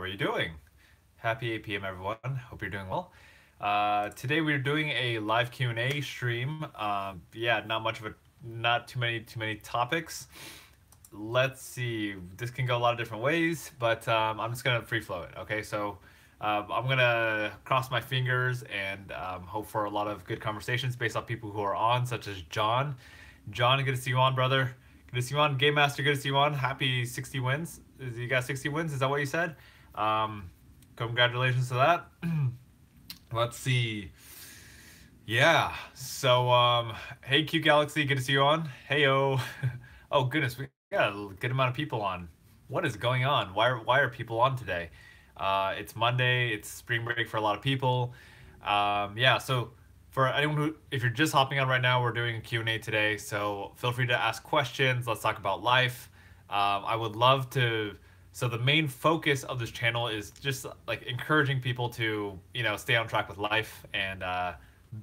are you doing? Happy 8 p.m. everyone. Hope you're doing well. Today we're doing a live Q&A stream. Yeah, not too many topics. Let's see. This can go a lot of different ways, but I'm just gonna free flow it. Okay, so I'm gonna cross my fingers and hope for a lot of good conversations based off people who are on, such as John. John, good to see you on, brother. Good to see you on. Game Master, good to see you on. Happy 60 wins. You got 60 wins? Is that what you said? Um, Congratulations to that. Let's see. Yeah. So, hey Q Galaxy, good to see you on. Heyo. Oh goodness, we got a good amount of people on. What is going on? Why are people on today? It's Monday. It's spring break for a lot of people. Yeah. So for anyone who, if you're just hopping on right now, we're doing a Q&A today. So feel free to ask questions. Let's talk about life. I would love to. So the main focus of this channel is just like encouraging people to, stay on track with life and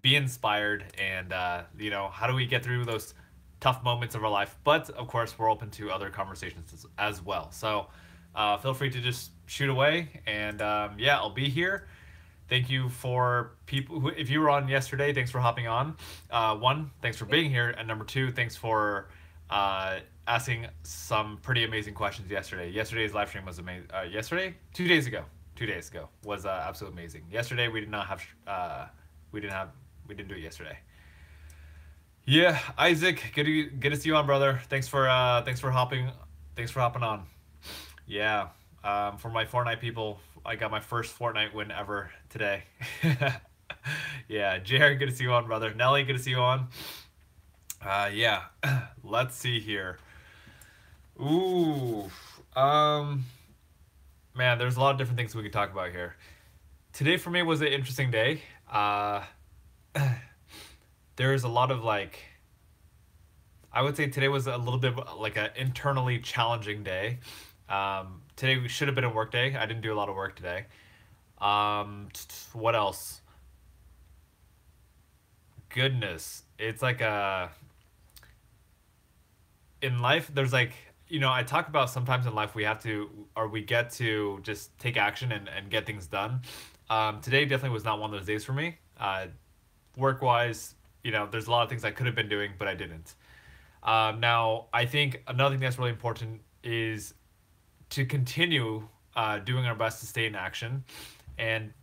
be inspired and, how do we get through those tough moments of our life? But of course, we're open to other conversations as well. So feel free to just shoot away and yeah, I'll be here. Thank you for people who, if you were on yesterday, thanks for hopping on. One, thanks for being here. And number two, thanks for asking some pretty amazing questions yesterday. Yesterday's live stream was amazing. Yesterday? 2 days ago. 2 days ago was absolutely amazing. Yesterday we did not have, we didn't do it yesterday. Yeah, Isaac, good to see you on, brother. Thanks for hopping on. Yeah, for my Fortnite people, I got my first Fortnite win ever today. Yeah, Jared, good to see you on, brother. Nelly, good to see you on. Yeah, let's see here. Ooh, man, there's a lot of different things we could talk about here. Today for me was an interesting day. There's a lot of I would say today was a little bit like an internally challenging day. Today we should have been a work day. I didn't do a lot of work today. What else? Goodness, it's like in life there's I talk about sometimes in life we have to or we get to just take action and get things done. Today definitely was not one of those days for me. Work wise, there's a lot of things I could have been doing but I didn't. Now I think another thing that's really important is to continue doing our best to stay in action,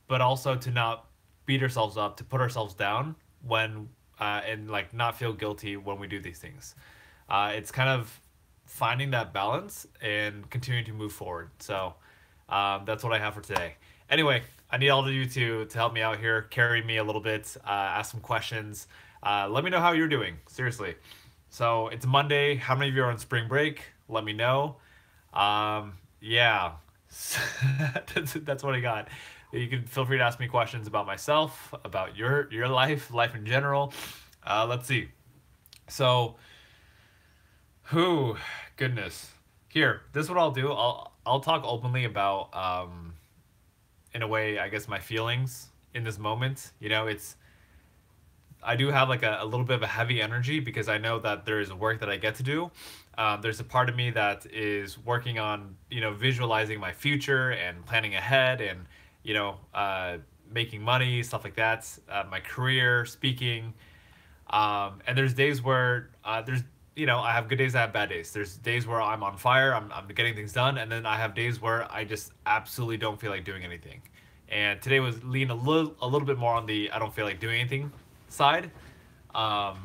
but also to not beat ourselves up, to put ourselves down when and not feel guilty when we do these things. It's kind of finding that balance and continuing to move forward. So that's what I have for today. Anyway, I need all of you to help me out here, carry me a little bit, ask some questions. Let me know how you're doing, seriously. So it's Monday. How many of you are on spring break? Let me know. Yeah, that's what I got. You can feel free to ask me questions about myself, about your life in general. Let's see. So, goodness. Here, this is what I'll do. I'll talk openly about in a way, I guess, my feelings in this moment. I do have a little bit of a heavy energy because I know that there is work that I get to do. There's a part of me that is working on, visualizing my future and planning ahead and, making money, stuff like that, my career, speaking. And there's days where I have good days, I have bad days. There's days where I'm on fire, I'm getting things done, and then I have days where I just absolutely don't feel like doing anything. And today was lean a little bit more on the I don't feel like doing anything side. But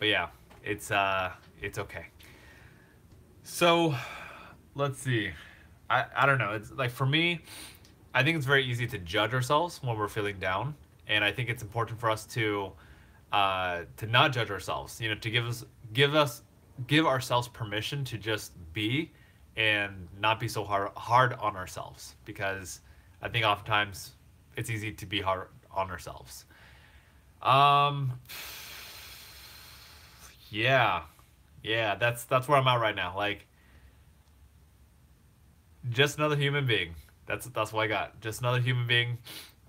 yeah, it's okay. So let's see. I don't know. It's for me, I think it's very easy to judge ourselves when we're feeling down, and I think it's important for us to not judge ourselves. To give ourselves permission to just be and not be so hard on ourselves, because I think oftentimes it's easy to be hard on ourselves. Yeah, that's where I'm at right now. Just another human being. That's what I got. Just another human being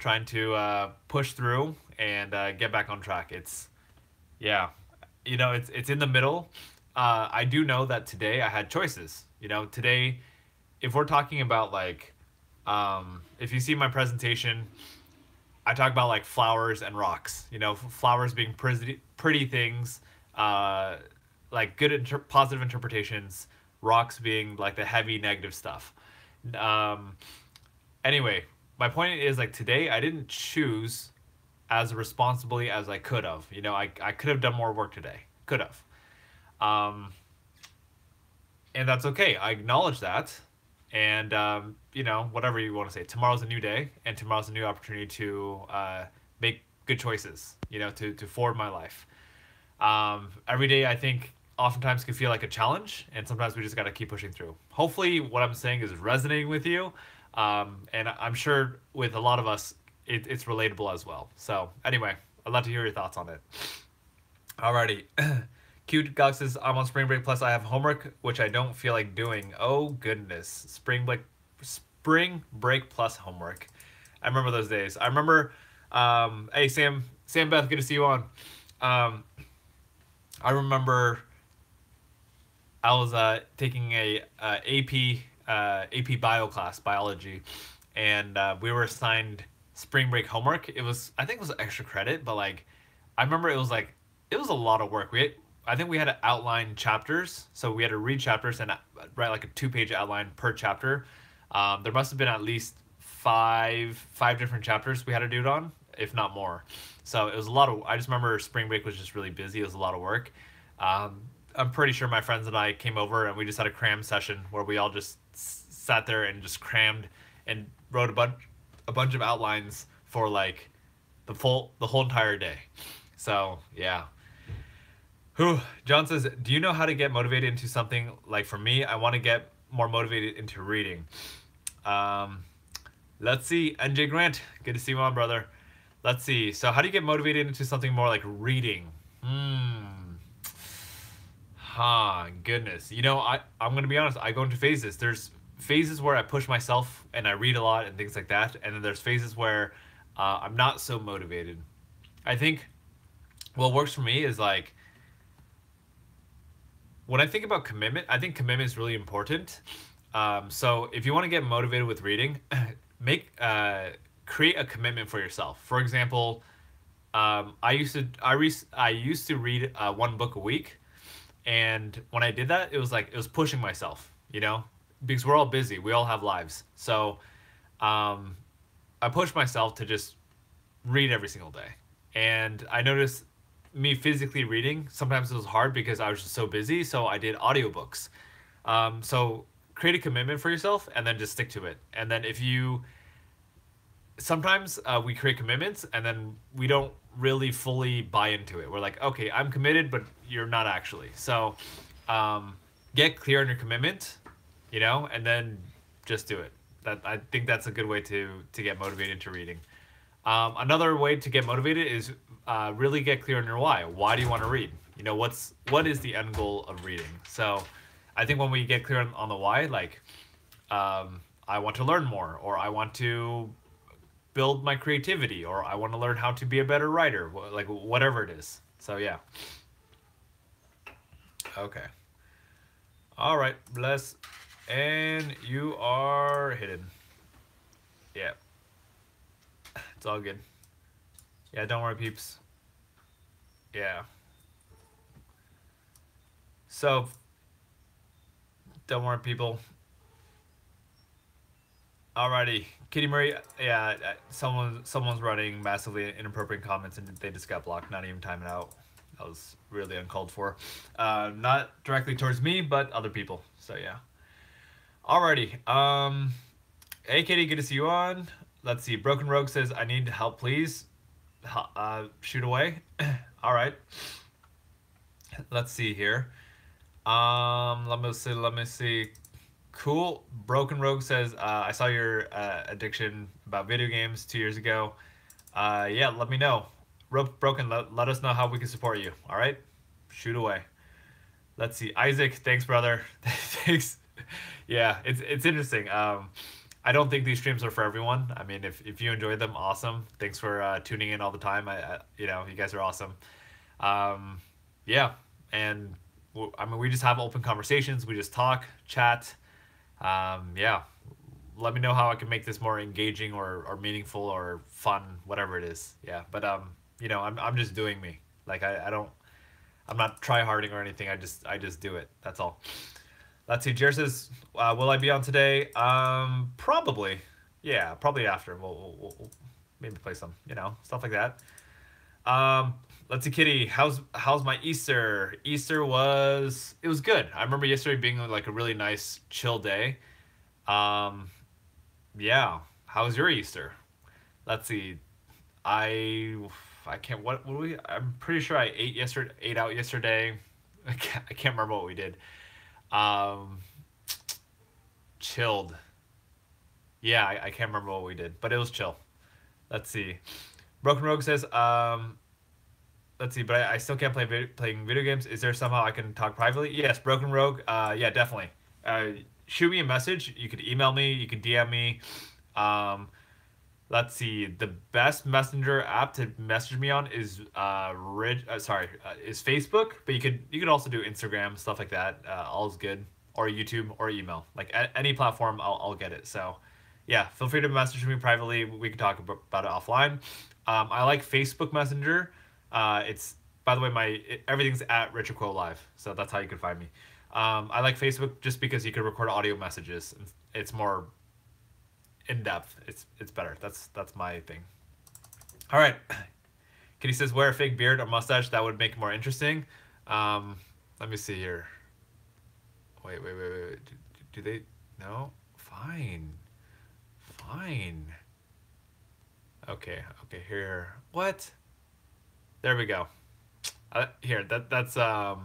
trying to push through and get back on track. Yeah, it's in the middle. I do know that today I had choices. Today, if we're talking about If you see my presentation, I talk about like flowers and rocks. You know, flowers being pretty things, uh, like good positive interpretations. Rocks being like the heavy negative stuff. Um, anyway, my point is like today I didn't choose as responsibly as I could have. You know, I could have done more work today. Could have. Um, and that's okay. I acknowledge that. And, you know, whatever you want to say, tomorrow's a new day, and tomorrow's a new opportunity to make good choices, you know, to forward my life. Every day, I think, oftentimes can feel like a challenge, and sometimes we just got to keep pushing through. Hopefully, what I'm saying is resonating with you. And I'm sure with a lot of us, it's relatable as well. So, anyway, I'd love to hear your thoughts on it. Alrighty. Cute Galaxy says, I'm on spring break plus I have homework which I don't feel like doing. Oh goodness. Spring break plus homework. I remember those days. I remember hey Sam Beth, good to see you on. I remember I was taking a AP bio class, biology, and we were assigned spring break homework. I think it was extra credit, but like I remember it was a lot of work. I think we had to outline chapters, so we had to read chapters and write like a 2-page outline per chapter. There must have been at least five different chapters we had to do it on, if not more. So it was a lot of. I just remember spring break was just really busy. It was a lot of work. I'm pretty sure my friends and I came over and we just had a cram session where we all just sat there and just crammed and wrote a bunch of outlines for like the whole entire day. So yeah. Whew. John says, do you know how to get motivated into something? Like for me, I want to get more motivated into reading. Let's see. NJ Grant, good to see you on, brother. Let's see. So how do you get motivated into something more like reading? Goodness. You know, I'm going to be honest. I go into phases. There's phases where I push myself and I read a lot and things like that. And then there's phases where I'm not so motivated. I think what works for me is like, when I think about commitment, I think commitment is really important. So if you want to get motivated with reading, create a commitment for yourself. For example, I used to read one book a week, and when I did that, it was pushing myself, you know, because we're all busy, we all have lives. So I pushed myself to just read every single day, and I noticed me physically reading, sometimes it was hard because I was just so busy, so I did audiobooks. So create a commitment for yourself and then just stick to it. And then sometimes we create commitments and then we don't really fully buy into it. We're like, okay, I'm committed, but you're not actually. So get clear on your commitment, you know, and then just do it. I think that's a good way to get motivated into reading. Another way to get motivated is really get clear on your why. Why do you want to read? You know, what is the end goal of reading? So I think when we get clear on the why, like I want to learn more, or I want to build my creativity, or I want to learn how to be a better writer, like whatever it is. So yeah. Okay. All right, bless. And you are hidden. Yeah. It's all good. Yeah, don't worry, peeps. Yeah. So, don't worry, people. Alrighty, Kitty Murray. Yeah, someone's running massively inappropriate comments and they just got blocked. Not even timing out. That was really uncalled for. Not directly towards me, but other people. So yeah. Alrighty. Hey Kitty, good to see you on. Let's see. Broken Rogue says, I need help, please. Shoot away. All right. Let's see here. Let me see. Cool. Broken Rogue says, I saw your addiction about video games 2 years ago. Yeah, let me know. Broken, let us know how we can support you. All right. Shoot away. Let's see. Isaac, thanks, brother. Thanks. Yeah, it's interesting. I don't think these streams are for everyone. I mean, if you enjoy them, awesome. Thanks for tuning in all the time. You know, you guys are awesome. Yeah, and I mean, we just have open conversations. We just talk, chat. Yeah, let me know how I can make this more engaging or meaningful or fun, whatever it is. Yeah, but you know, I'm just doing me. Like I don't, I'm not try harding or anything. I just do it. That's all. Let's see. Jared says, "Will I be on today? Probably. Yeah, probably after. We'll maybe play some, you know, stuff like that. Um, let's see, Kitty. How's my Easter? Easter was it was good. I remember yesterday being like a really nice, chill day. Um, yeah. How was your Easter? Let's see. I I can't. What we? I'm pretty sure I ate out yesterday. I can't remember what we did. Um, chilled. Yeah, I can't remember what we did, but it was chill. Let's see. Broken Rogue says, let's see, but I still can't playing video games. Is there somehow I can talk privately? Yes, Broken Rogue. Yeah, definitely. Shoot me a message. You could email me. You could DM me. Um, let's see. The best messenger app to message me on is is Facebook. But you could also do Instagram, stuff like that. All is good. Or YouTube or email. Like any platform, I'll get it. So, yeah, feel free to message me privately. We can talk about it offline. I like Facebook Messenger. It's by the way, everything's at Richard Quo Live, so that's how you can find me. I like Facebook just because you can record audio messages. It's more in depth. It's better. That's my thing. All right. Kitty says wear a fake beard or mustache. That would make it more interesting. Let me see here. Wait. Do they? No. Fine. Okay. Here. What? There we go. Here. That's all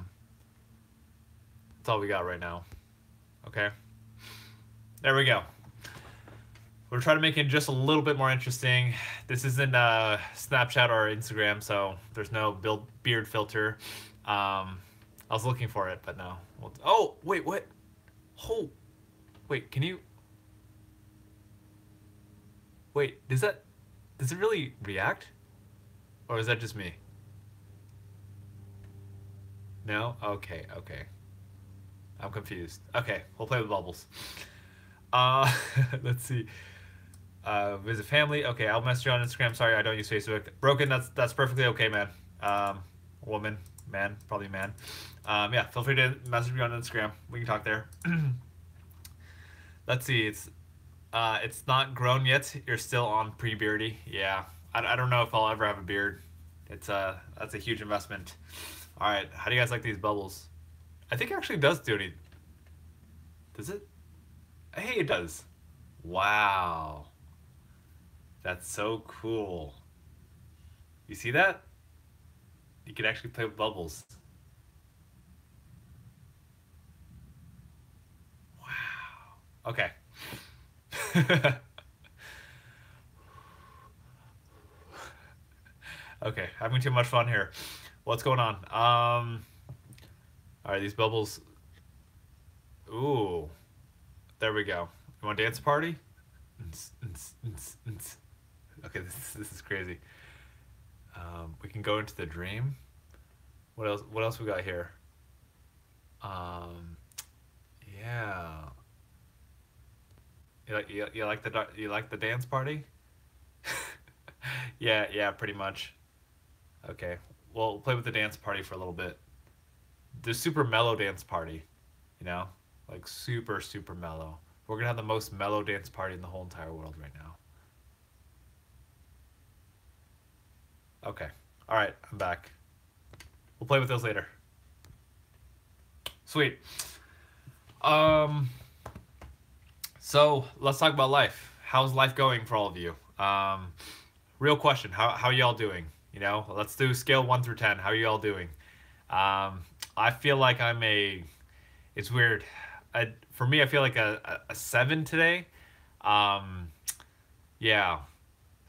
we got right now. Okay. There we go. We're trying to make it just a little bit more interesting. This isn't Snapchat or Instagram, so there's no beard filter. I was looking for it, but no. Oh, wait, what? Oh, wait, can you? Wait, does it really react? Or is that just me? No? Okay. I'm confused. Okay, we'll play with bubbles. Let's see. Visit family. Okay, I'll message you on Instagram. Sorry, I don't use Facebook. Broken, that's perfectly okay, man. Woman, man, probably man. Yeah, feel free to message me on Instagram. We can talk there. Let's see. It's not grown yet. You're still on pre-beardy. Yeah, I don't know if I'll ever have a beard. That's a huge investment. All right, how do you guys like these bubbles? I think it actually does do any. Does it? Hey, it does. Wow. That's so cool. You see that? You can actually play with bubbles. Wow. Okay. Okay, having too much fun here. What's going on? All right, these bubbles. Ooh. There we go. You want to dance party? Okay, this is crazy. We can go into the dream. What else we got here? Yeah. You like the dance party? Yeah, pretty much. Okay. Well, we'll play with the dance party for a little bit. The super mellow dance party, you know? Like super mellow. We're gonna have the most mellow dance party in the whole entire world right now. Okay. Alright, I'm back. We'll play with those later. Sweet. So let's talk about life. How's life going for all of you? Real question. How y'all doing? You know, let's do scale 1 through 10. How are y'all doing? I feel like it's weird. For me, I feel like a 7 today. Yeah.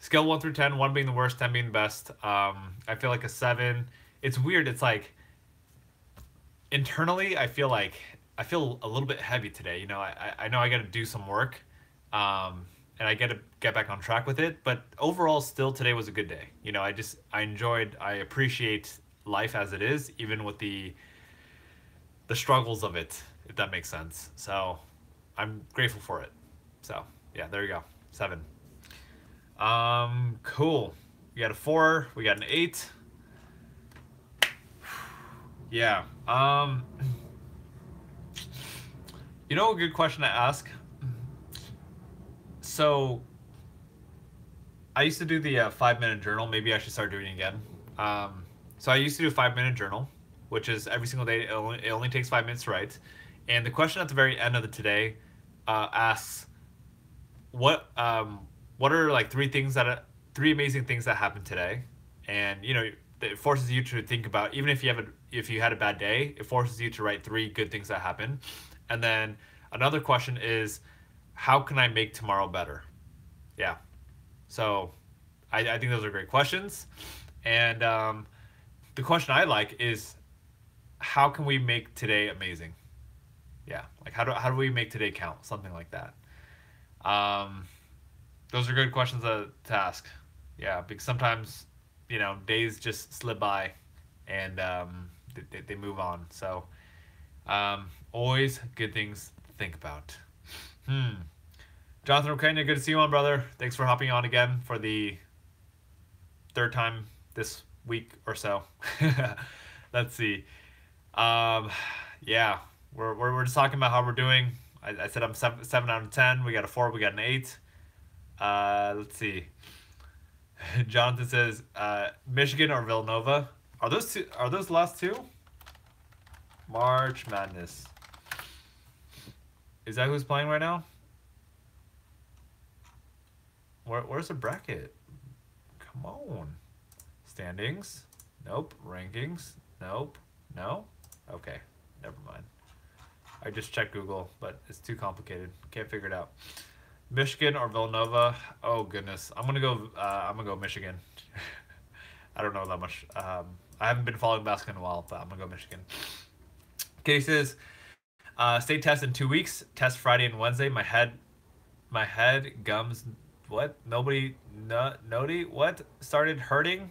Scale 1 through 10, 1 being the worst, 10 being the best. I feel like a 7. It's weird. It's like internally, I feel a little bit heavy today. You know, I know I got to do some work, and I got to get back on track with it. But overall, still today was a good day. You know, I appreciate life as it is, even with the struggles of it, if that makes sense. So I'm grateful for it. So Yeah, there you go. 7. Cool. We got a 4. We got an 8. Yeah. You know, a good question to ask. So, I used to do the 5-minute journal. Maybe I should start doing it again. So I used to do a 5-minute journal, which is every single day. It only takes 5 minutes to write. And the question at the very end of the today asks, what are like three amazing things that happened today, and it forces you to think about, even if you had a bad day, it forces you to write 3 good things that happened. And then another question is, how can I make tomorrow better? Yeah. So I think those are great questions. And the question I like is, how can we make today amazing? Yeah. Like, how do we make today count? Something like that. Those are good questions to ask. Yeah, because sometimes, days just slip by, and they move on. So, always good things to think about. Jonathan O'Kane, good to see you on, brother. Thanks for hopping on again for the 3rd time this week or so. Let's see. Yeah, we're just talking about how we're doing. I said I'm 7 out of 10. We got a 4. We got an 8. Let's see. Jonathan says, Michigan or Villanova. Are those the last 2? March Madness. Is that who's playing right now? Where's the bracket? Come on. Standings? Nope. Rankings? Nope. No? Okay. Never mind. I just checked Google, but it's too complicated. Can't figure it out. Michigan or Villanova? Oh goodness. I'm gonna go Michigan. I don't know that much. I haven't been following basketball in a while, but I'm gonna go Michigan. Cases. State test in 2 weeks. Test Friday and Wednesday. My head, gums, what? Noti, what? Started hurting?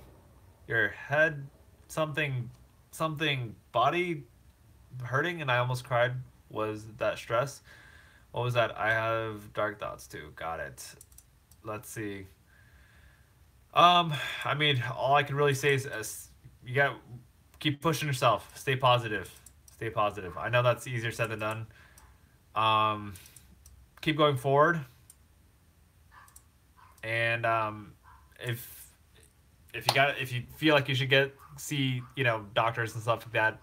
Your head, something, body hurting, and I almost cried. Was that stress? What was that? I have dark thoughts too. Got it. Let's see. I mean, all I can really say is you got keep pushing yourself. Stay positive. Stay positive. I know that's easier said than done. Keep going forward. And if you feel like you should see doctors and stuff like that,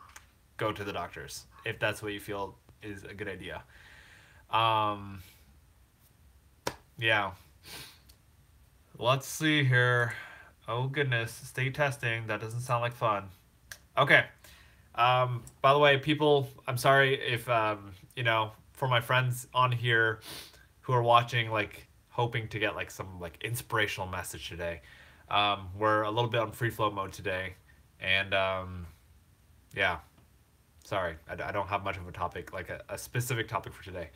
go to the doctors if that's what you feel is a good idea. Yeah. Let's see here. Oh goodness, state testing. That doesn't sound like fun. Okay. By the way, people, I'm sorry if for my friends on here who are watching, like hoping to get like some like inspirational message today. We're a little bit on free flow mode today, and yeah. Sorry, I don't have much of a topic, like a specific topic for today.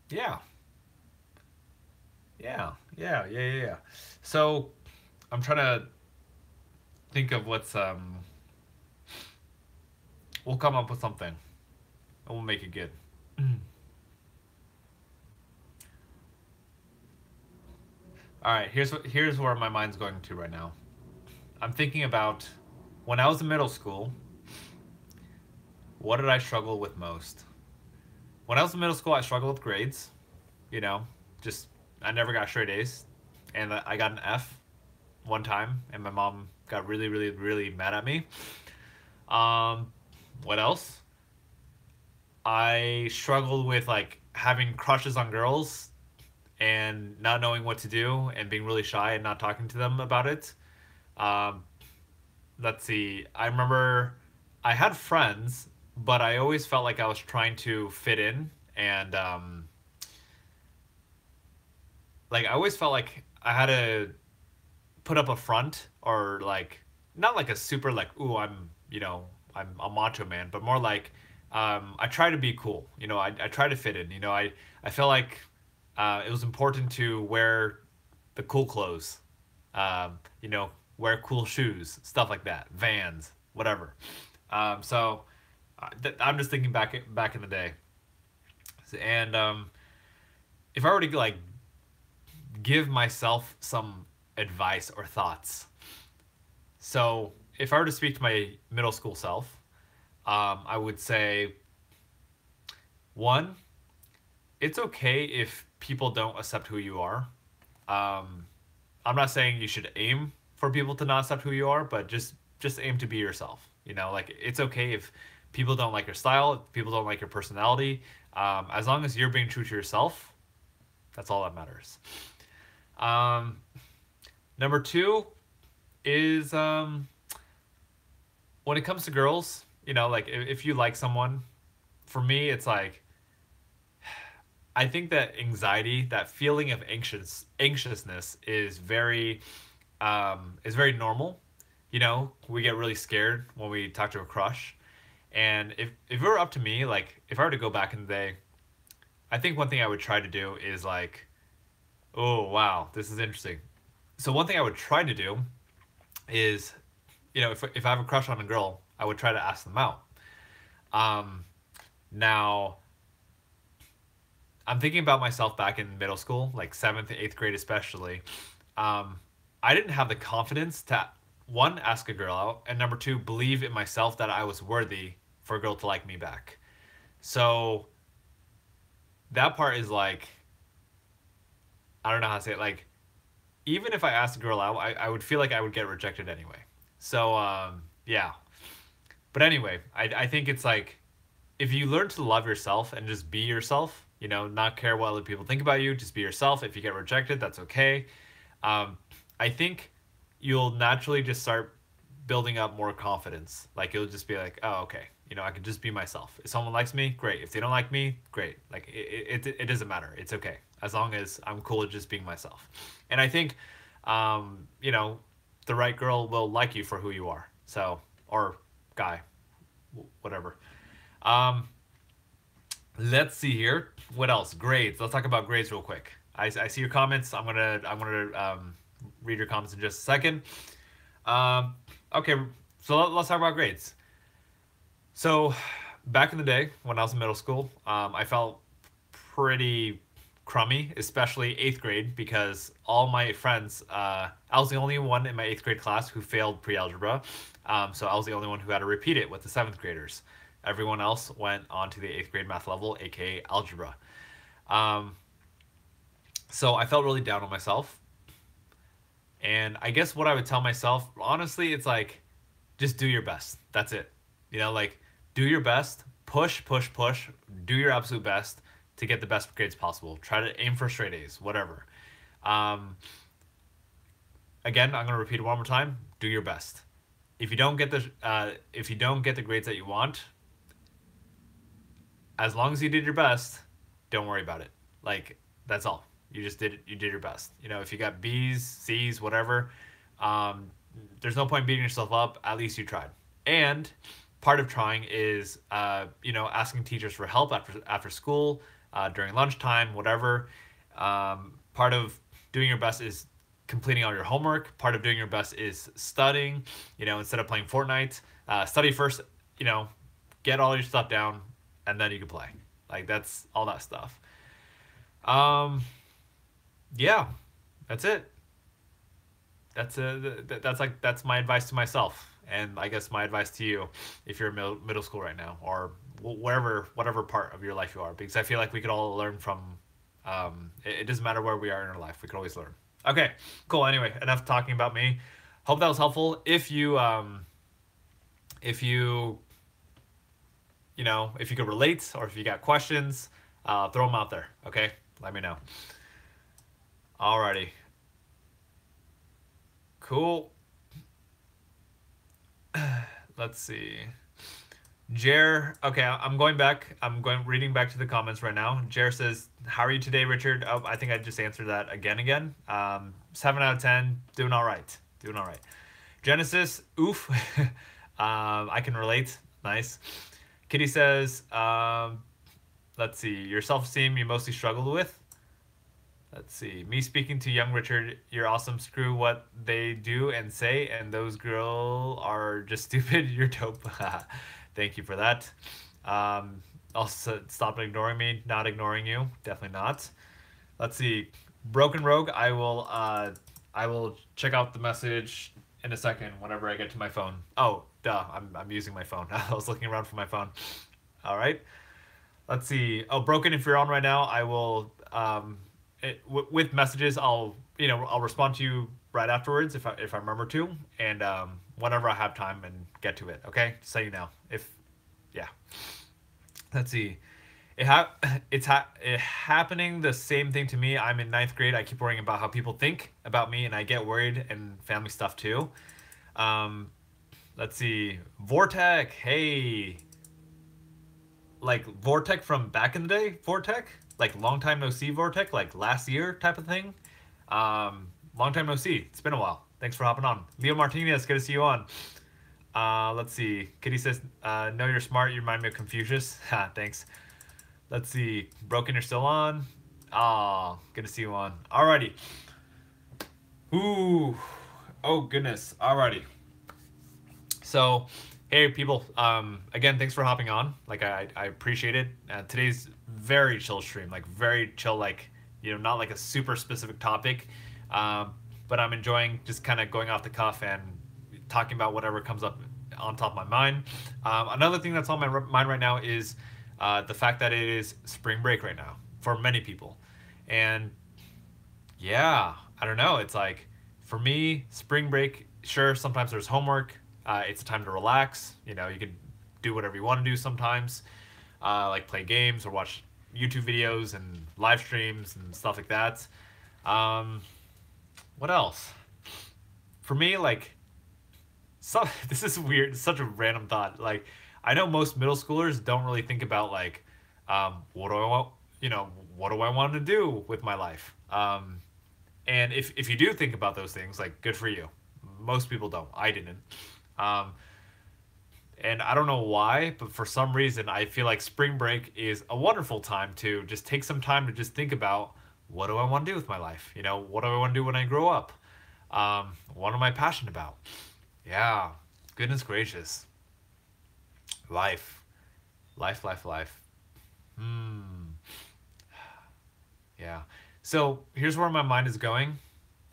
Yeah. Yeah. So, I'm trying to think of what's we'll come up with something, and we'll make it good. All right, here's where my mind's going to right now. I'm thinking about when I was in middle school. What did I struggle with most? When I was in middle school, I struggled with grades. Just I never got straight A's, and I got an F one time, and my mom got really, really, really mad at me. What else? I struggled with like having crushes on girls and not knowing what to do and being really shy and not talking to them about it. Let's see. I remember I had friends, but I always felt like I was trying to fit in, and like I always felt like I had to put up a front, or like not like a super like, ooh, I'm a macho man, but more like I try to be cool. I try to fit in. I feel like it was important to wear the cool clothes. Wear cool shoes, stuff like that, Vans, whatever. So I'm just thinking back in the day. And if I were to like give myself some advice or thoughts, so if I were to speak to my middle school self, I would say, one, it's okay if people don't accept who you are. Um, I'm not saying you should aim for people to not accept who you are, but just aim to be yourself. You know, like it's okay if people don't like your style, if people don't like your personality. As long as you're being true to yourself, that's all that matters. Um, Number two is when it comes to girls, you know, like if you like someone, for me, it's like I think that anxiety, that feeling of anxiousness is very normal. You know, we get really scared when we talk to a crush. And if it were up to me, like if I were to go back in the day, I think one thing I would try to do is like, oh wow, this is interesting. So one thing I would try to do is, you know, if I have a crush on a girl, I would try to ask them out. Um, Now, I'm thinking about myself back in middle school, like seventh, eighth grade especially. Um, I didn't have the confidence to, one, ask a girl out, and number two, believe in myself that I was worthy for a girl to like me back. So that part is like, I don't know how to say it. Like, even if I asked a girl out, I would feel like I would get rejected anyway. So, yeah. But anyway, I think it's like, if you learn to love yourself and just be yourself, you know, not care what other people think about you, just be yourself. If you get rejected, that's okay. Um, I think you'll naturally just start building up more confidence. Like you'll just be like, oh, okay, you know, I can just be myself. If someone likes me, great. If they don't like me, great. Like it doesn't matter. It's okay as long as I'm cool with just being myself. And I think, you know, the right girl will like you for who you are. So, or guy, whatever. Um, let's see here. What else? Grades. Let's talk about grades real quick. I see your comments. I'm gonna read your comments in just a second. Um, okay, so let's talk about grades. So back in the day when I was in middle school, I felt pretty crummy, especially eighth grade, because all my friends, I was the only one in my eighth grade class who failed pre-algebra. So I was the only one who had to repeat it with the seventh graders. Everyone else went on to the eighth grade math level, aka algebra. Um, so I felt really down on myself. And I guess what I would tell myself, honestly, it's like, just do your best. That's it. You know, like, do your best, push, push, push, do your absolute best to get the best grades possible. Try to aim for straight A's, whatever. Um, Again, I'm gonna repeat it one more time. Do your best. If you don't get the grades that you want, as long as you did your best, don't worry about it. Like that's all. You just did it. You did your best. You know, if you got B's, C's, whatever, um, there's no point beating yourself up. At least you tried. And part of trying is, you know, asking teachers for help after school, during lunchtime, whatever. Part of doing your best is completing all your homework. Part of doing your best is studying. You know, instead of playing Fortnite, study first. You know, get all your stuff down, and then you can play. Like that's all that stuff. Um, yeah, that's it. That's my advice to myself, and I guess my advice to you, if you're in middle school right now, or whatever part of your life you are, because I feel like we could all learn from. It doesn't matter where we are in our life, we could always learn. Okay, cool. Anyway, enough talking about me. Hope that was helpful. If you you know, if you could relate or if you got questions, throw them out there. Okay, let me know. Alrighty. Cool. Let's see. Jer, okay, I'm going back. Reading back to the comments right now. Jer says, "How are you today, Richard?" Oh, I think I just answered that again. 7 out of 10, doing all right. Doing all right. Genesis, oof. I can relate. Nice. Kitty says, let's see, your self-esteem you mostly struggled with. Let's see, me speaking to young Richard, you're awesome. Screw what they do and say, and those girls are just stupid. You're dope. Thank you for that. stop ignoring me. Not ignoring you. Definitely not. Let's see. Broken Rogue. I will check out the message in a second whenever I get to my phone. Oh, duh. I'm using my phone. I was looking around for my phone. All right. Let's see. Oh, Broken. If you're on right now, I will. With messages, I'll respond to you right afterwards if I remember to, and whenever I have time and get to it. Okay. Just so you know. If yeah. Let's see. It happening the same thing to me. I'm in ninth grade. I keep worrying about how people think about me, and I get worried, and family stuff too. Um, let's see. Vortec, hey, like Vortec from back in the day. Vortec, like long time no see. Vortec, like last year type of thing. Long time no see. It's been a while. Thanks for hopping on. Leo Martinez, good to see you on. Let's see. Kitty says, "No, you're smart. You remind me of Confucius." Ha, thanks. Let's see. Broken, you're still on. Ah, good to see you on. Alrighty. Ooh. Oh goodness. Alrighty. So, hey people. Again, thanks for hopping on. Like I appreciate it. Today's very chill stream. Like very chill. Like not like a super specific topic. But I'm enjoying just kind of going off the cuff and talking about whatever comes up on top of my mind. Another thing that's on my mind right now is the fact that it is spring break right now for many people. And yeah, I don't know. It's like, for me, spring break, sure, sometimes there's homework. It's a time to relax. You can do whatever you want to do sometimes, like play games or watch YouTube videos and live streams and stuff like that. What else? For me, like, this is weird. It's such a random thought. Like, I know most middle schoolers don't really think about like, what do I want? What do I want to do with my life? And if you do think about those things, like, good for you. Most people don't. I didn't. And I don't know why, but for some reason, I feel like spring break is a wonderful time to just take some time to just think about, what do I want to do with my life? What do I want to do when I grow up? What am I passionate about? Yeah, goodness gracious. Life. Life. Yeah. So here's where my mind is going.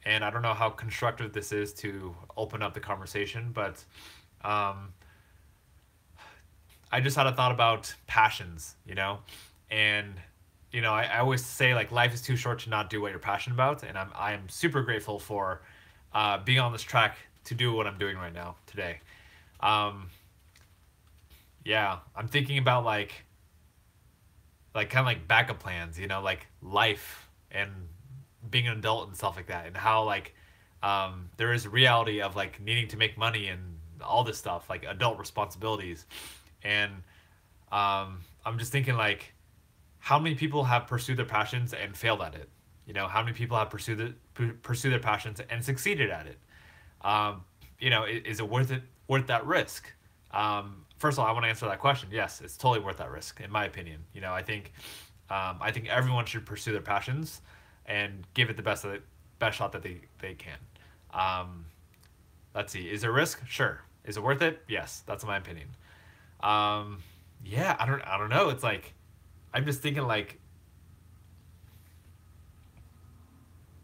And I don't know how constructive this is to open up the conversation, but I just had a thought about passions, and I always say, like, life is too short to not do what you're passionate about, and I am super grateful for being on this track to do what I'm doing right now today. Yeah, I'm thinking about like kind of like backup plans, like life and being an adult and stuff like that, and how like there is a reality of like needing to make money and all this stuff, like adult responsibilities. And I'm just thinking, like, how many people have pursued their passions and failed at it? How many people have pursued their passions and succeeded at it? Is it worth that risk? First of all, I want to answer that question. Yes, it's totally worth that risk, in my opinion. I think everyone should pursue their passions and give it the best shot that they can. Let's see. Is there risk? Sure. Is it worth it? Yes, that's my opinion. Yeah, I don't know. It's like, I'm just thinking, like,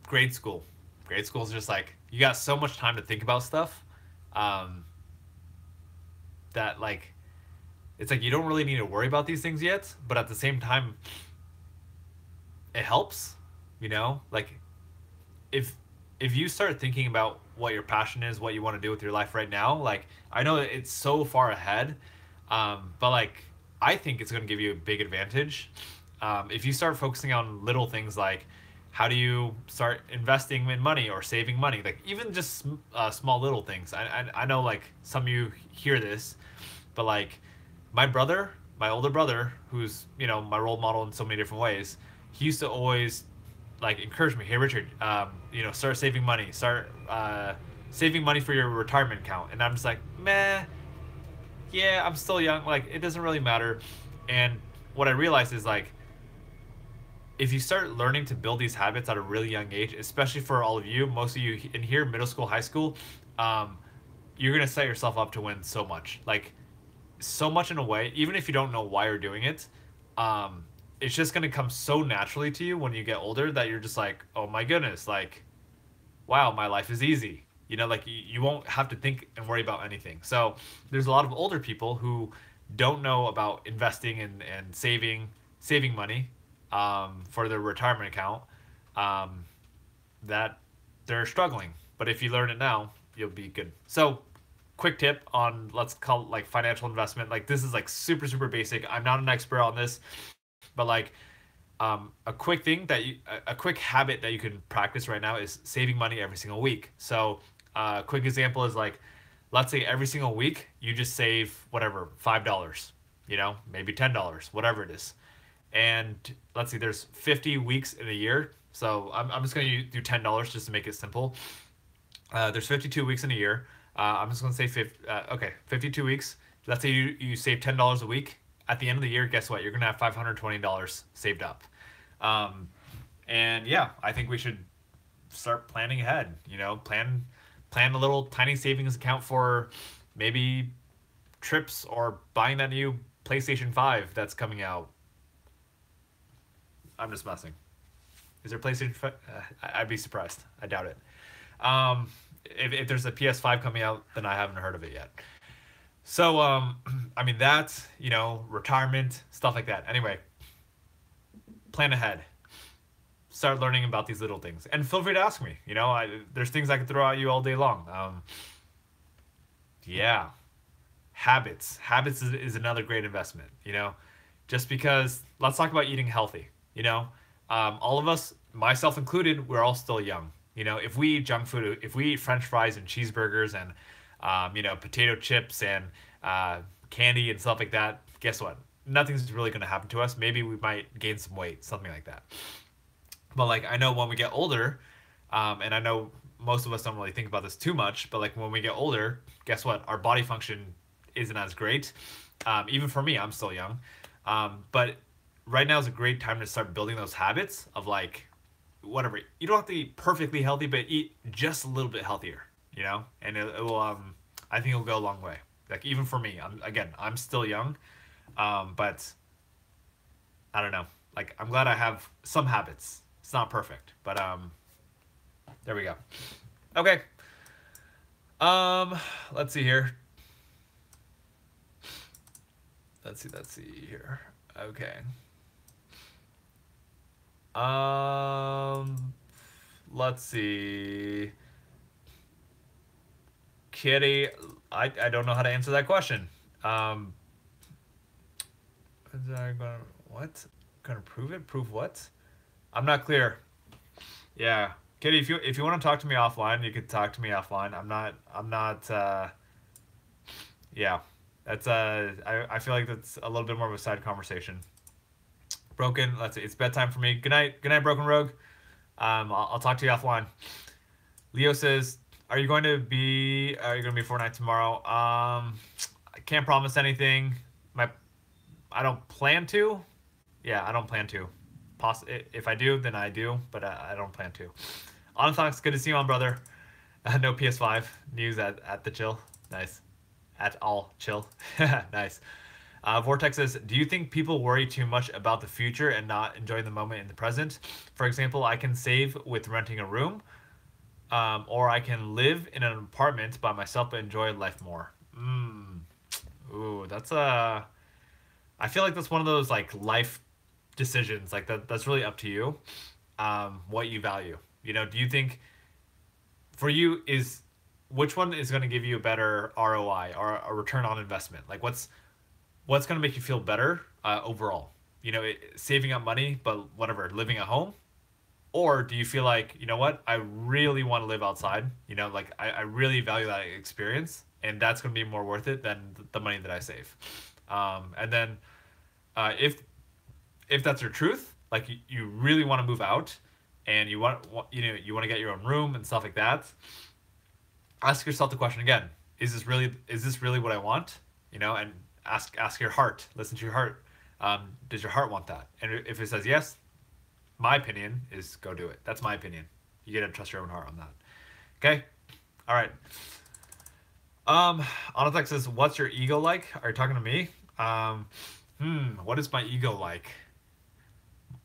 grade school. Grade school is just like, you got so much time to think about stuff. That, like, it's like you don't really need to worry about these things yet, but at the same time, it helps. Like, if you start thinking about what your passion is, what you want to do with your life right now, like, I know it's so far ahead, but like, I think it's going to give you a big advantage if you start focusing on little things, like, how do you start investing in money or saving money? Like, even just small little things. I know, like, some of you hear this, but like, my older brother, who's my role model in so many different ways, he used to always like encourage me. Hey Richard, start saving money. Start saving money for your retirement account. And I'm just like, meh. Yeah, I'm still young. Like, it doesn't really matter. And what I realized is, like, if you start learning to build these habits at a really young age, especially for all of you, most of you in here, middle school, high school, you're going to set yourself up to win so much. Like, so much in a way, even if you don't know why you're doing it, it's just gonna come so naturally to you when you get older that you're just like, oh my goodness, like, wow, my life is easy. Like you won't have to think and worry about anything. So there's a lot of older people who don't know about investing and saving money for their retirement account, um, that they're struggling. But if you learn it now, you'll be good. So quick tip on, let's call it like financial investment. Like this is like super super basic. I'm not an expert on this, but like a quick thing that a quick habit that you can practice right now is saving money every single week. So a quick example is like, let's say every single week you just save whatever, $5, maybe $10, whatever it is. And let's see, there's 50 weeks in a year. So I'm just going to do $10 just to make it simple. There's 52 weeks in a year. I'm just going to say 52 weeks. Let's say you save $10 a week. At the end of the year, guess what? You're going to have $520 saved up. And yeah, I think we should start planning ahead. Plan a little tiny savings account for maybe trips or buying that new PlayStation 5 that's coming out. I'm just messing. Is there PlayStation 5? I'd be surprised. I doubt it. If there's a PS5 coming out, then I haven't heard of it yet. So, I mean, that's, retirement, stuff like that. Anyway, plan ahead. Start learning about these little things. And feel free to ask me. There's things I could throw at you all day long. Yeah. Habits. Habits is another great investment, Just because, let's talk about eating healthy, all of us, myself included, we're all still young. If we eat junk food, if we eat French fries and cheeseburgers and, potato chips and candy and stuff like that, guess what? Nothing's really going to happen to us. Maybe we might gain some weight, something like that. But like, I know when we get older, and I know most of us don't really think about this too much, but like when we get older, guess what? Our body function isn't as great. Even for me, I'm still young. But right now is a great time to start building those habits of like, whatever. You don't have to eat perfectly healthy, but eat just a little bit healthier, and it will, I think it'll go a long way. Like even for me, I'm still young, but I don't know. Like I'm glad I have some habits. It's not perfect, but there we go. Okay. Let's see here. Let's see here. Okay. Let's see. Kitty, I don't know how to answer that question. What? Gonna prove it? Prove what? I'm not clear. Yeah. Kitty, if you want to talk to me offline, you could talk to me offline. I'm not yeah. That's I feel like that's a little bit more of a side conversation. Broken, let's see, it's bedtime for me. Good night, Broken Rogue. I'll talk to you offline. Leo says, are you going to be Fortnite tomorrow? I can't promise anything. I don't plan to. Yeah, I don't plan to. If I do, then I do, but I don't plan to. Onathox, good to see you on, brother. No PS5 news at the chill. Nice. At all chill. Nice. Vortex says, do you think people worry too much about the future and not enjoy the moment in the present? For example, I can save with renting a room, or I can live in an apartment by myself but enjoy life more. Ooh, that's I feel like that's one of those like life decisions. Like that's really up to you, what you value. Do you think for you which one is going to give you a better ROI or a return on investment? Like what's going to make you feel better overall? Saving up money, but whatever, living at home? Or do you feel like, what? I really want to live outside. Like I really value that experience, and that's going to be more worth it than the money that I save. And then if that's your truth, like you really want to move out and you want to get your own room and stuff like that, ask yourself the question again, is this really what I want? And ask your heart, listen to your heart. Does your heart want that? And if it says yes, my opinion is go do it. That's my opinion. You gotta trust your own heart on that. Okay? All right. Onatech says, what's your ego like? Are you talking to me? What is my ego like?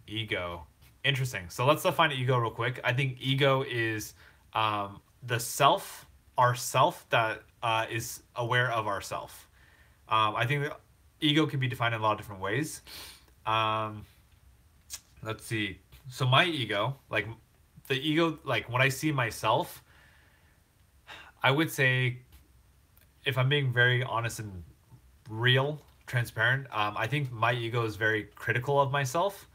Ego. Interesting. So let's define ego real quick. I think ego is the self, our self that is aware of ourself. I think that ego can be defined in a lot of different ways. Um, let's see. So my ego, like the ego, like when I see myself, I would say, if I'm being very honest and real, transparent, I think my ego is very critical of myself.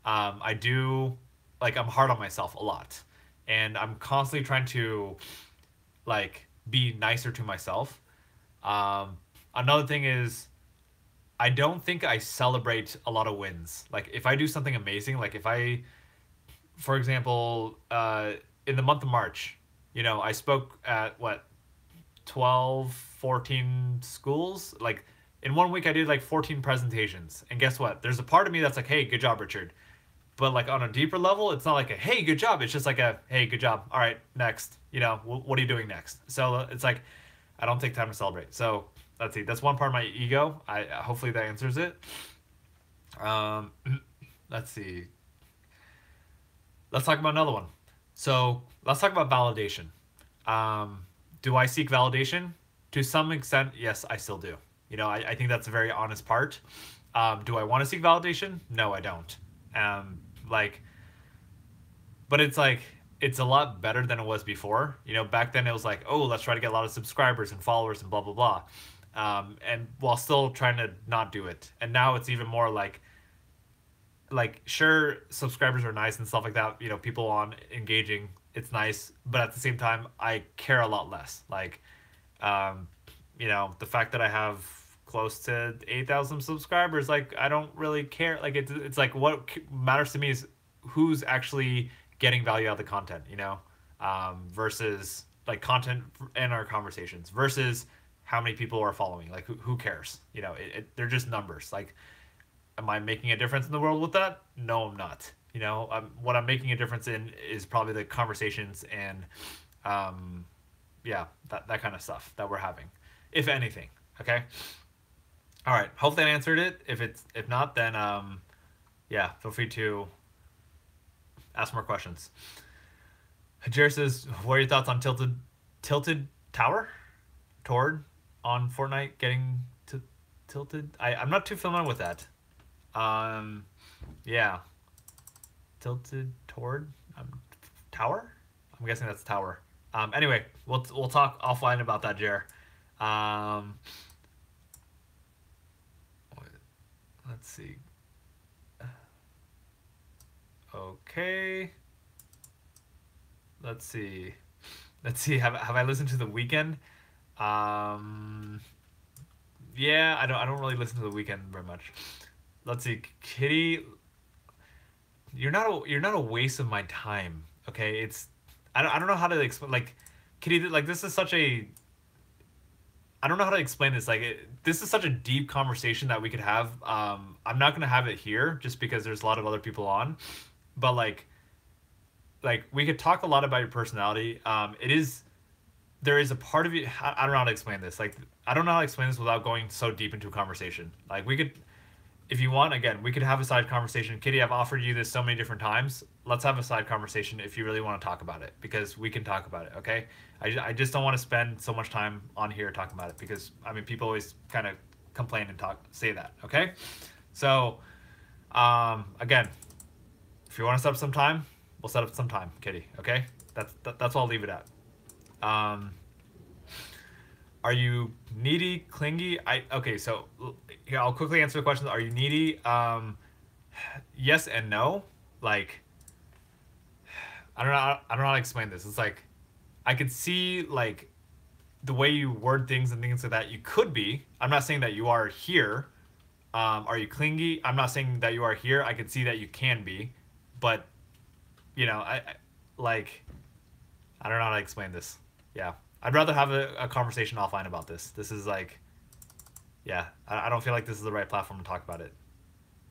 I do, like, I'm hard on myself a lot, and I'm constantly trying to like be nicer to myself. Another thing is, I don't think I celebrate a lot of wins. Like if I do something amazing, like if I, for example, in the month of March, I spoke at what, 12, 14 schools. Like in one week I did like 14 presentations. And guess what? There's a part of me that's like, "Hey, good job, Richard." But like on a deeper level, it's not like a, "Hey, good job." It's just like a, "Hey, good job. All right, next." What are you doing next? So it's like I don't take time to celebrate. So let's see. That's one part of my ego. I hopefully that answers it. Um, let's see. Let's talk about another one. So let's talk about validation. Um, do I seek validation? To some extent, yes, I still do. I think that's a very honest part. Do I want to seek validation? No, I don't. Like, but it's like, it's a lot better than it was before. Back then it was like, oh, let's try to get a lot of subscribers and followers and blah, blah, blah. And while still trying to not do it. And now it's even more like sure, subscribers are nice and stuff like that, people on engaging, it's nice, but at the same time I care a lot less. Like um the fact that I have close to 8,000 subscribers, like I don't really care. Like it's like what matters to me is who's actually getting value out of the content, versus like content in our conversations versus how many people are following. Like who cares? They're just numbers. Like, am I making a difference in the world with that? No, I'm not. What I'm making a difference in is probably the conversations and, yeah, that kind of stuff that we're having, if anything. Okay. All right. Hope that answered it. If not, then yeah, feel free to ask more questions. Jared says, "What are your thoughts on tilted tower, toward on Fortnite getting to tilted?" I'm not too familiar with that. Yeah. Tilted toward tower. I'm guessing that's tower. Anyway, we'll talk offline about that, Jer. Um, let's see. Okay. Let's see. Let's see. Have I listened to The Weeknd? Um, yeah, I don't really listen to The Weeknd very much. Let's see, Kitty. You're not a waste of my time. Okay, I don't know how to explain, like, Kitty, like, this is such a, I don't know how to explain this. Like this is such a deep conversation that we could have. I'm not gonna have it here just because there's a lot of other people on, but like we could talk a lot about your personality. There is a part of you. I don't know how to explain this. Like I don't know how to explain this without going so deep into a conversation. Like we could, if you want, again, we could have a side conversation. Kitty, I've offered you this so many different times. Let's have a side conversation if you really want to talk about it, because we can talk about it, okay? I just don't want to spend so much time on here talking about it because, I mean, people always kind of complain and say that, okay? So, again, if you want to set up some time, we'll set up some time, Kitty, okay? That's what I'll leave it at. Are you needy, clingy? Okay, so here I'll quickly answer the question. Are you needy? Yes and no. Like, I don't know how to explain this. It's like I could see like the way you word things and things like that. You could be. I'm not saying that you are here. Are you clingy? I'm not saying that you are here. I could see that you can be, but I like, I don't know how to explain this. Yeah. I'd rather have a conversation offline about this. This is like, yeah, I don't feel like this is the right platform to talk about it.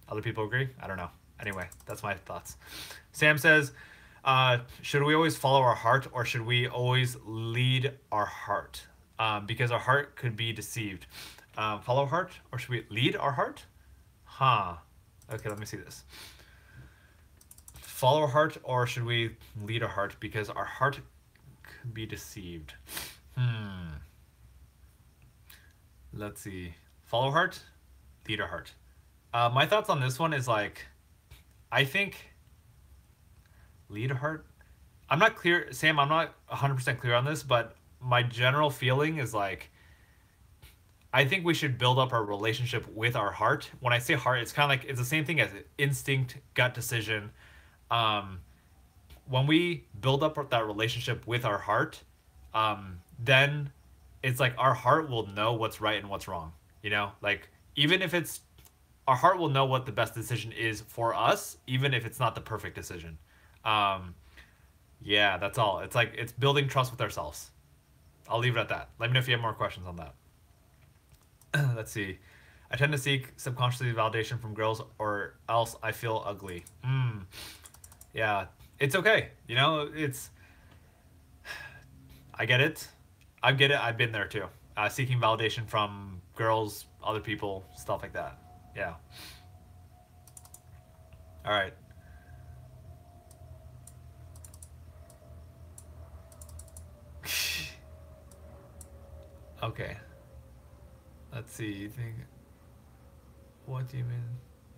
Other people agree? I don't know. Anyway, that's my thoughts. Sam says, should we always follow our heart or should we always lead our heart? Because our heart could be deceived. Follow our heart or should we lead our heart? Huh. Okay, let me see this. Follow our heart, or should we lead our heart? Because our heart could be deceived. Let's see. Follow heart, lead our heart. My thoughts on this one is like, I think lead a heart. I'm not clear, Sam. I'm not 100% clear on this, but my general feeling is like, I think we should build up our relationship with our heart. When I say heart, it's kind of like it's the same thing as instinct, gut decision. Um, when we build up that relationship with our heart, then it's like our heart will know what's right and what's wrong. You know, like even if it's our heart will know what the best decision is for us, even if it's not the perfect decision. Um, yeah, that's all. It's like it's building trust with ourselves. I'll leave it at that. Let me know if you have more questions on that. Let's see. I tend to seek subconsciously validation from girls, or else I feel ugly. Yeah, it's okay. You know, it's. I get it. I get it. I've been there too. Seeking validation from girls, other people, stuff like that. Yeah. All right. Okay. Let's see. You think? What do you mean?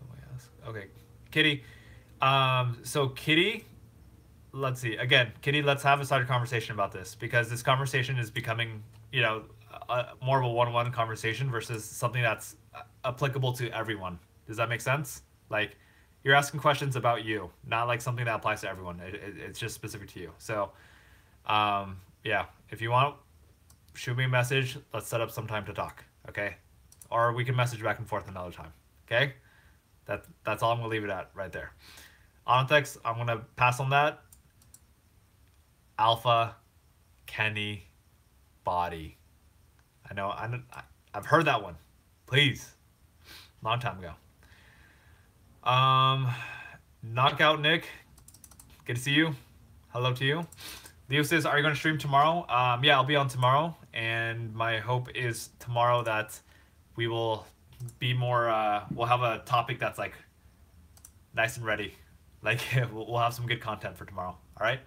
Oh my ask. Okay, Kitty. So Kitty, let's see. Again, Kitty, let's have a started conversation about this because this conversation is becoming, you know, more of a one-on-one conversation versus something that's applicable to everyone. Does that make sense? Like, you're asking questions about you, not like something that applies to everyone. It's just specific to you. So, yeah, if you want, shoot me a message. Let's set up some time to talk. Okay, or we can message back and forth another time. Okay, that's all I'm gonna leave it at right there. Onyx, I'm gonna pass on that. Alpha, Kenny, body. I've heard that one. Please, long time ago. Knockout Nick, good to see you. Hello to you. Leo says, are you going to stream tomorrow? Yeah, I'll be on tomorrow, and my hope is tomorrow that we will be more, we'll have a topic that's like nice and ready. Like, we'll have some good content for tomorrow, all right?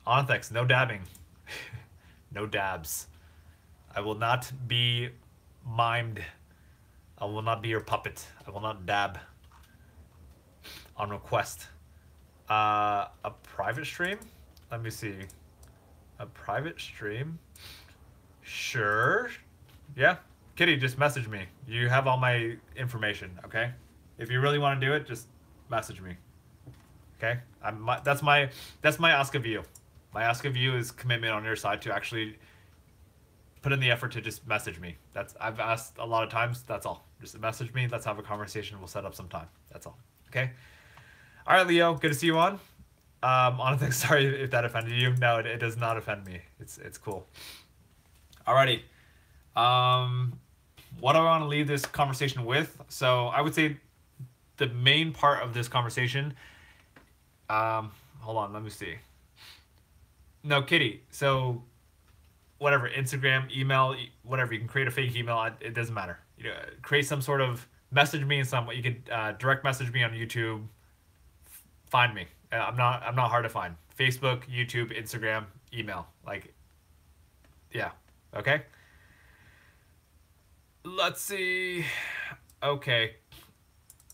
Onthex, no dabbing. No dabs. I will not be mimed. I will not be your puppet. I will not dab on request. A private stream? Let me see. A private stream? Sure. Yeah. Kitty, just message me. You have all my information, okay? If you really want to do it, just message me. Okay? That's my ask of you. My ask of you is commitment on your side to actually put in the effort to just message me. I've asked a lot of times. That's all. Just message me. Let's have a conversation. We'll set up some time. That's all. Okay? All right, Leo. Good to see you on. Honestly, sorry if that offended you. No, it does not offend me. It's cool. Alrighty. What do I want to leave this conversation with? So I would say the main part of this conversation. Hold on, let me see. No, Kitty. So whatever, Instagram, email, whatever. You can create a fake email. It doesn't matter. You know, create some sort of message me in some way. You could direct message me on YouTube. Find me. I'm not hard to find. Facebook, YouTube, Instagram, email. Like, yeah. Okay. Let's see. Okay.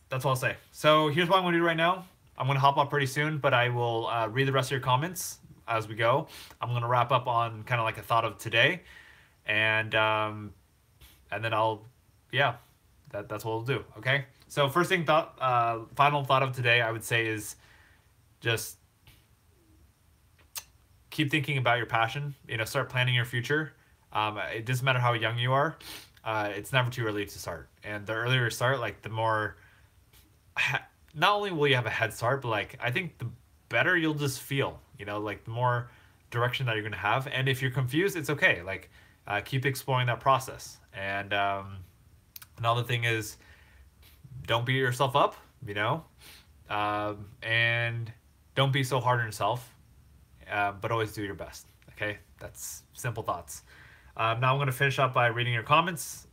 That's all I'll say. So here's what I'm going to do right now. I'm going to hop up pretty soon, but I will read the rest of your comments as we go. I'm going to wrap up on kind of like a thought of today. And then yeah, that's what we'll do. Okay. So first thing final thought of today, I would say is just keep thinking about your passion. You know, start planning your future. It doesn't matter how young you are. It's never too early to start. And the earlier you start, like the more, not only will you have a head start, but like, I think the better you'll just feel, you know, like the more direction that you're going to have. And if you're confused, it's okay. Like, keep exploring that process. And another thing is, don't beat yourself up, you know, and don't be so hard on yourself, but always do your best. Okay, that's simple thoughts. Now I'm going to finish up by reading your comments.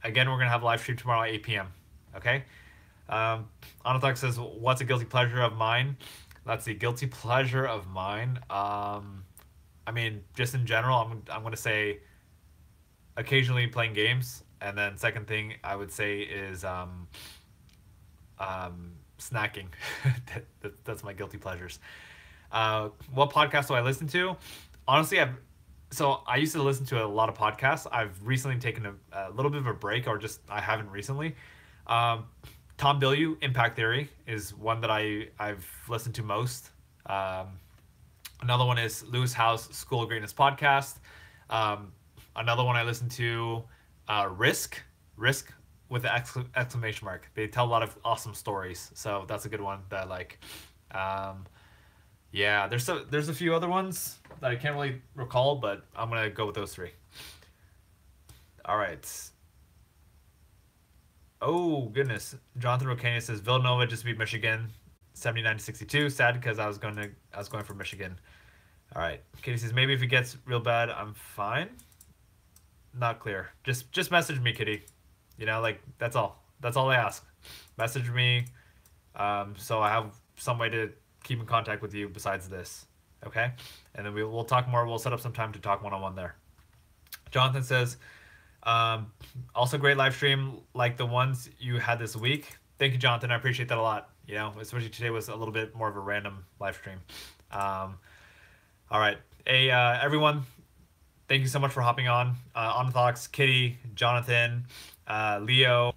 Again, we're going to have a live stream tomorrow at 8 p.m. Okay. Anathox says, "What's a guilty pleasure of mine?" Let's see, guilty pleasure of mine. I mean, just in general, I'm gonna say occasionally playing games, and then second thing I would say is snacking. That's my guilty pleasures. What podcast do I listen to? Honestly, I used to listen to a lot of podcasts. I've recently taken a little bit of a break, or just I haven't recently. Um, Tom Bilyeu, Impact Theory, is one that I've listened to most. Um, Another one is Lewis House School of Greatness podcast. Um, Another one I listen to, Risk with the exclamation mark. They tell a lot of awesome stories, so that's a good one that I like. Um, yeah, there's a few other ones that I can't really recall, but I'm gonna go with those three. All right. Oh goodness, Jonathan Rocania says Villanova just beat Michigan, 79-62. Sad because I was going for Michigan. All right. Katie says maybe if it gets real bad, I'm fine. Not clear. Just message me, Kitty. You know, like that's all. That's all I ask. Message me, so I have some way to keep in contact with you besides this. Okay, and then we'll talk more. We'll set up some time to talk one on one there. Jonathan says, also great live stream like the ones you had this week. Thank you, Jonathan. I appreciate that a lot. You know, especially today was a little bit more of a random live stream. All right. Hey, everyone. Thank you so much for hopping on. On the Kitty, Jonathan, Leo,